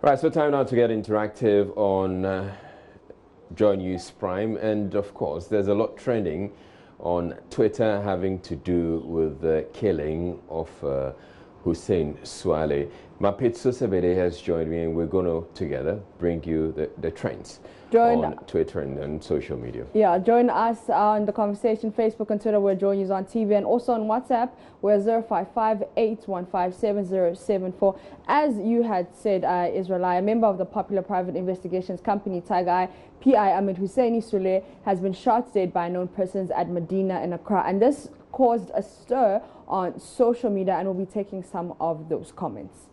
Right, so time now to get interactive on Joy News Prime. And of course, there's a lot trending on Twitter having to do with the killing of Hussein Swale. Mapit Susebede has joined me, and we're going to together bring you the trends on Twitter and on social media. Yeah, join us on the conversation, Facebook and Twitter. We're Joy News on TV, and also on WhatsApp, we're 055-815-7074. As you had said, Israel, a member of the popular private investigations company Tiger Eye, PI Ahmed Husseini Sule, has been shot dead by known persons at Medina in Accra, and this caused a stir on social media, and we'll be taking some of those comments.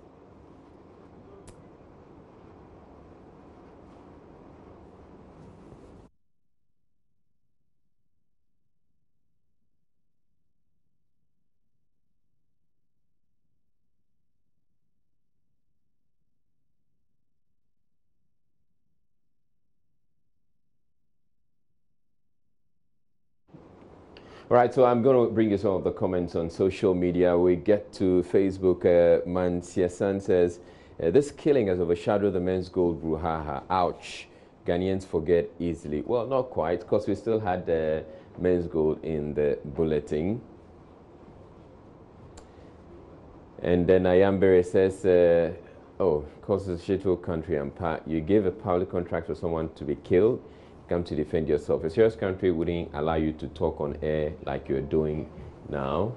All right, so I'm going to bring you some of the comments on social media. We get to Facebook. Man Siasan says, this killing has overshadowed the men's gold brouhaha. Ouch. Ghanaians forget easily. Well, not quite, because we still had the men's gold in the bulletin. And then Ayambere says, oh, because it's a shithole country and you give a public contract for someone to be killed, come to defend yourself. A serious country wouldn't allow you to talk on air like you're doing now.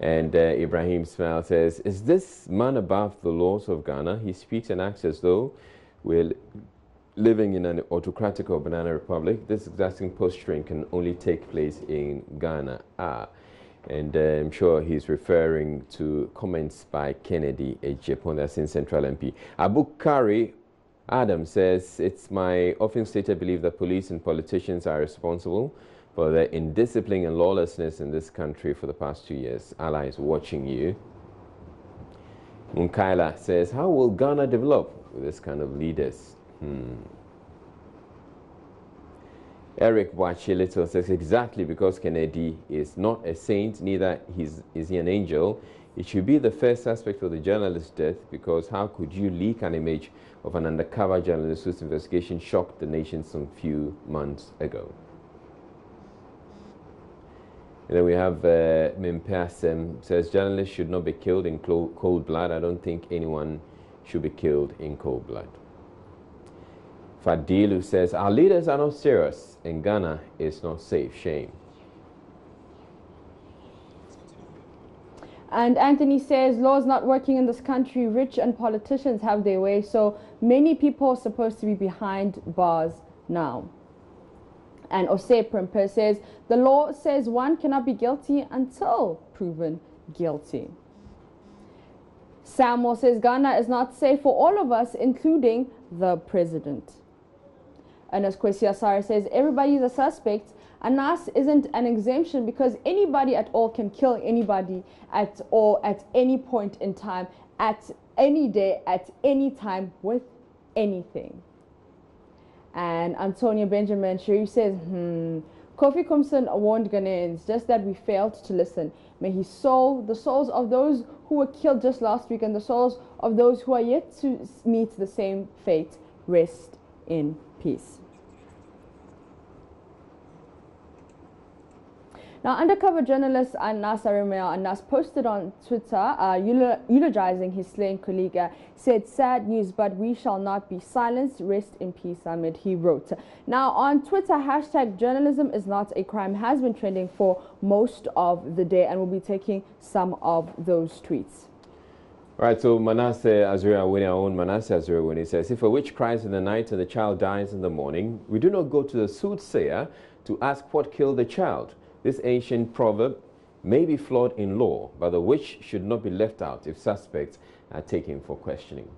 And Ibrahim Smile says, is this man above the laws of Ghana? He speaks and acts as though we're living in an autocratic or banana republic. This exhausting posturing can only take place in Ghana. And I'm sure he's referring to comments by Kennedy Ejepon, that's in Central MP. Abu Kari Adam says, it's my often stated belief that police and politicians are responsible for the indiscipline and lawlessness in this country for the past 2 years. Allah is watching you. Munkaila says, how will Ghana develop with this kind of leaders? Eric Little says, exactly, because Kennedy is not a saint, neither is he an angel. It should be the first suspect of the journalist's death, because how could you leak an image of an undercover journalist whose investigation shocked the nation some few months ago? And then we have Mimpeasem says, journalists should not be killed in cold blood. I don't think anyone should be killed in cold blood. Fadilu says, our leaders are not serious, and Ghana is not safe. Shame. And Anthony says, laws not working in this country, rich and politicians have their way, so many people are supposed to be behind bars now. And Osei Premper says, the law says one cannot be guilty until proven guilty. Samuel says, Ghana is not safe for all of us, including the president. And as Kwesi Asare says, everybody is a suspect. Anas isn't an exemption, because anybody at all can kill anybody at all, at any point in time, at any day, at any time, with anything. And Antonia Benjamin Sharif says, Kofi Kumson warned Ghanaians, just that we failed to listen. May he soul the souls of those who were killed just last week, and the souls of those who are yet to meet the same fate rest in peace. Now, undercover journalist Anas Anas posted on Twitter eulogizing his slain colleague, said, sad news, but we shall not be silenced. Rest in peace, Ahmed, he wrote. Now, on Twitter, hashtag journalism is not a crime has been trending for most of the day, and we'll be taking some of those tweets. All right, so Manasseh Azura Winnie, our own Manasseh Azura Winnie says, if a witch cries in the night and the child dies in the morning, we do not go to the soothsayer to ask what killed the child. This ancient proverb may be flawed in law, but the witch should not be left out if suspects are taken for questioning.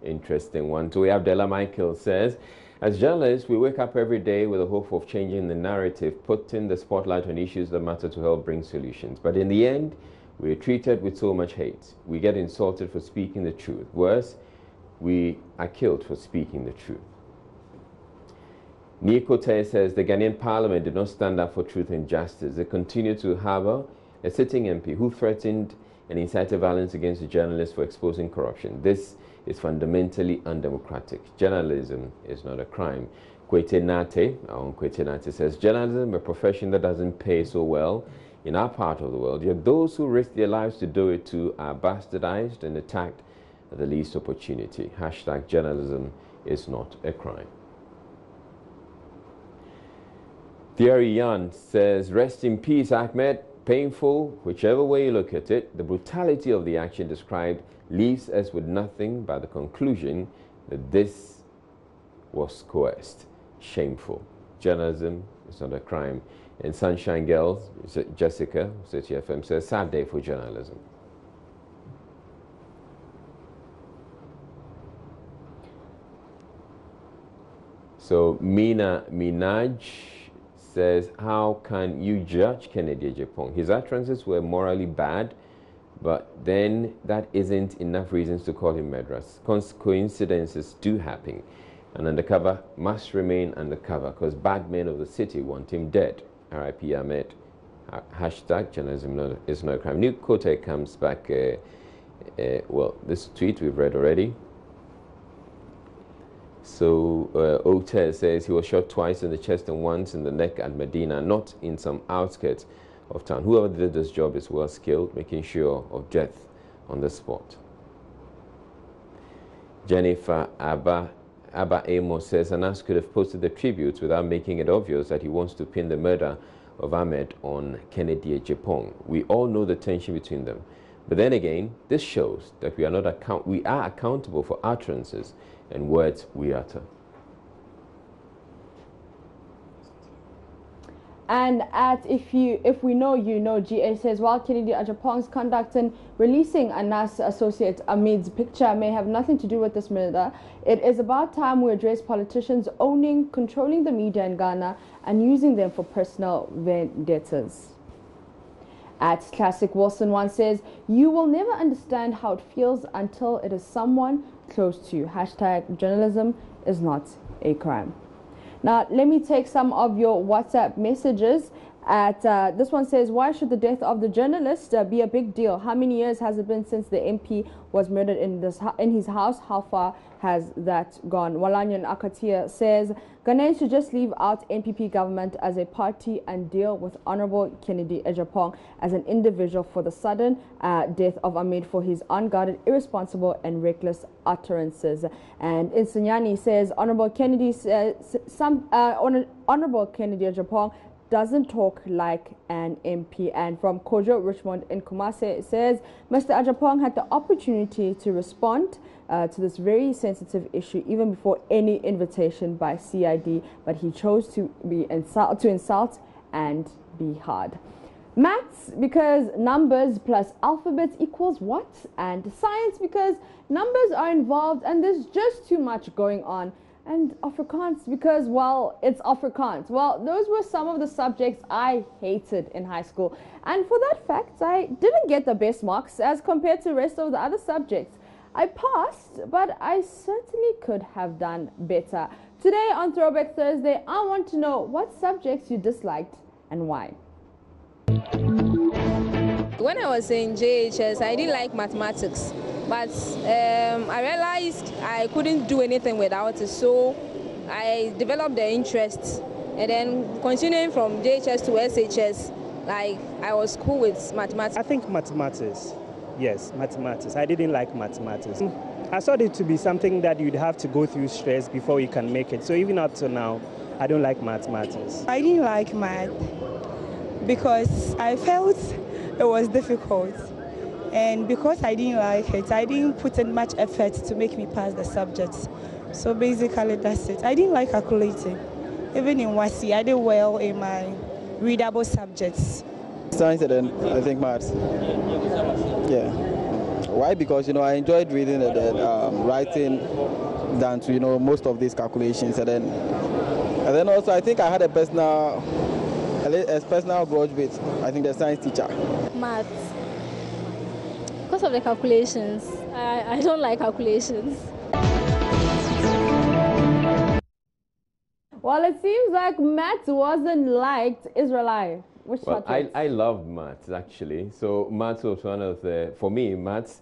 Interesting one. Tui Abdullah Michael says, as journalists, we wake up every day with the hope of changing the narrative, putting the spotlight on issues that matter to help bring solutions. But in the end, we are treated with so much hate. We get insulted for speaking the truth. Worse, we are killed for speaking the truth. Nikote says the Ghanaian parliament did not stand up for truth and justice. They continue to harbor a sitting MP who threatened and incited violence against the journalists for exposing corruption. This is fundamentally undemocratic. Journalism is not a crime. Kwete Nate says, journalism, a profession that doesn't pay so well in our part of the world, yet those who risk their lives to do it too are bastardized and attacked at the least opportunity. Hashtag journalism is not a crime. Thierry Yan says, rest in peace, Ahmed. Painful, whichever way you look at it, the brutality of the action described leaves us with nothing but the conclusion that this was coerced. Shameful. Journalism is not a crime. And Sunshine Girls, Jessica, City FM, says, sad day for journalism. So Mina Minaj says, how can you judge Kennedy Agyapong? His utterances were morally bad, but then that isn't enough reasons to call him murderous. Coincidences do happen. And undercover must remain undercover because bad men of the city want him dead. R.I.P. Ahmed. Hashtag journalism is not a crime. New quote comes back. Well, this tweet we've read already. So Ote says he was shot twice in the chest and once in the neck at Medina, not in some outskirts of town. Whoever did this job is well skilled, making sure of death on the spot. Jennifer Abba Amos says Anas could have posted the tributes without making it obvious that he wants to pin the murder of Ahmed on Kennedy Agyapong. We all know the tension between them. But then again, this shows that we are accountable for utterances and words we utter. And at If We Know You Know, GA says, while Kennedy Agyapong's conduct in releasing Anas associate Amid's picture may have nothing to do with this murder, it is about time we address politicians owning, controlling the media in Ghana and using them for personal vendettas. At Classic Wilson 1 says, you will never understand how it feels until it is someone close to you. Hashtag journalism is not a crime. Now, let me take some of your WhatsApp messages. This one says, why should the death of the journalist be a big deal? How many years has it been since the MP was murdered in his house? How far has that gone? Walanyan Akatia says, Ghanaians should just leave out NPP government as a party and deal with Honorable Kennedy Agyapong as an individual for the sudden death of Ahmed for his unguarded, irresponsible and reckless utterances. And Insinyani says, Honorable Kennedy Agyapong doesn't talk like an MP. And from Kojo Richmond in Kumasi, it says, Mr. Agyapong had the opportunity to respond to this very sensitive issue even before any invitation by CID, but he chose to insult and be hard. Maths because numbers plus alphabets equals what? And science because numbers are involved and there's just too much going on. And Afrikaans because, well, it's Afrikaans. Well, those were some of the subjects I hated in high school. And for that fact, I didn't get the best marks as compared to the rest of the other subjects. I passed, but I certainly could have done better. Today on Throwback Thursday, I want to know what subjects you disliked and why. When I was in JHS, I didn't like mathematics. But I realized I couldn't do anything without it, so I developed the interest. And then continuing from JHS to SHS, like I was cool with mathematics. I think mathematics, yes, mathematics. I didn't like mathematics. I thought it to be something that you'd have to go through stress before you can make it. So even up to now, I don't like mathematics. I didn't like math because I felt it was difficult. And because I didn't like it, I didn't put in much effort to make me pass the subjects. So basically that's it. I didn't like calculating. Even in WASI, I did well in my readable subjects. Science and then I think maths. Yeah. Why? Because, I enjoyed reading and then writing than to, most of these calculations. And then also I think I had a personal grudge with, I think, the science teacher. Maths. Because of the calculations. I don't like calculations. Well, it seems like maths wasn't liked. Israelite, Which Well, subjects? I loved maths actually. So maths was one of the, for me, maths,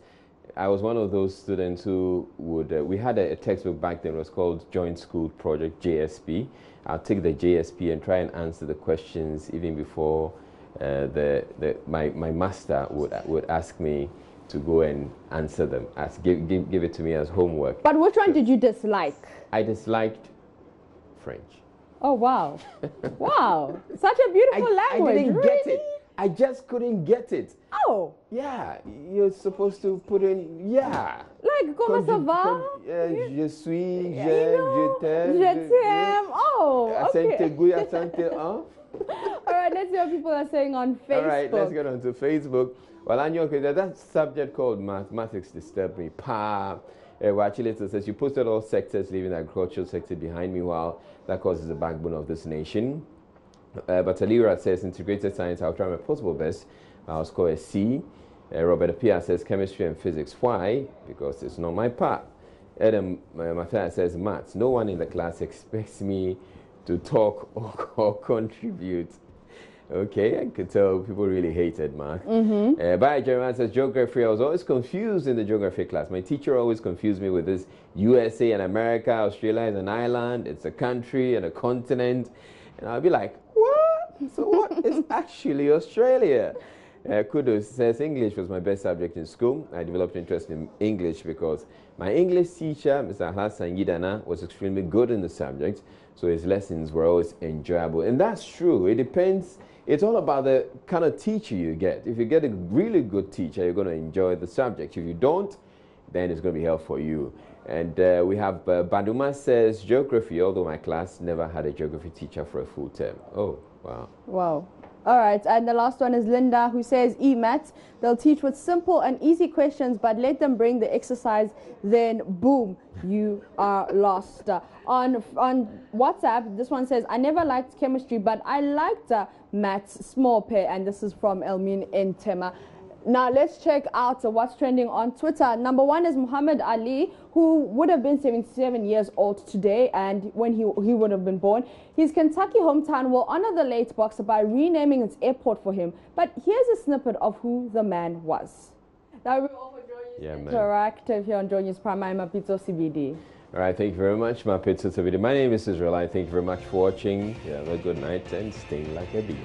I was one of those students who would, we had a textbook back then, it was called Joint School Project, JSP. I'll take the JSP and try and answer the questions even before my master would ask me to go and answer them, give it to me as homework. But which one did you dislike? I disliked French. Oh, wow. Wow. Such a beautiful language. I didn't really? get it. I just couldn't get it. Oh. Yeah, you're supposed to put in, yeah. Like, comment ça va? Je suis, Je t'aime. Oh, okay. All right, let's see what people are saying on Facebook. All right, let's get on to Facebook. Well, I know that subject called mathematics disturbed me. Wachilito says, you posted all sectors, leaving the agricultural sector behind me, while that causes the backbone of this nation. But Alira says, integrated science, I'll try my possible best. I'll score a C. Robert Apia says, chemistry and physics. Why? Because it's not my part. Adam Matthias says, maths. No one in the class expects me to talk or contribute. Okay, I could tell people really hated math. By Jeremiah says, geography. I was always confused in the geography class. My teacher always confused me with this USA and America. Australia is an island, it's a country and a continent. And I'll be like, what? So what is actually Australia? Kudos says, English was my best subject in school. I developed interest in English because my English teacher, Mr. Hassan Yidana, was extremely good in the subject. So his lessons were always enjoyable. And that's true. It depends. It's all about the kind of teacher you get. If you get a really good teacher, you're going to enjoy the subject. If you don't, then it's going to be hell for you. And we have Banduma says, geography, although my class never had a geography teacher for a full term. Oh, wow. Wow. All right, and the last one is Linda, who says, E-Maths, they'll teach with simple and easy questions, but let them bring the exercise, then boom, you are lost. On WhatsApp, this one says, I never liked chemistry, but I liked maths, small pair, and this is from Elmin Ntema. Now let's check out what's trending on Twitter. Number one is Muhammad Ali, who would have been 77 years old today, and when he would have been born. His Kentucky hometown will honor the late boxer by renaming its airport for him. But here's a snippet of who the man was. Now we're all for Joy News Interactive here on Joy News Prime. I'm Mapito CBD. All right, thank you very much, Mapito CBD. My name is Israel. Thank you very much for watching. Have a good night and stay like a bee.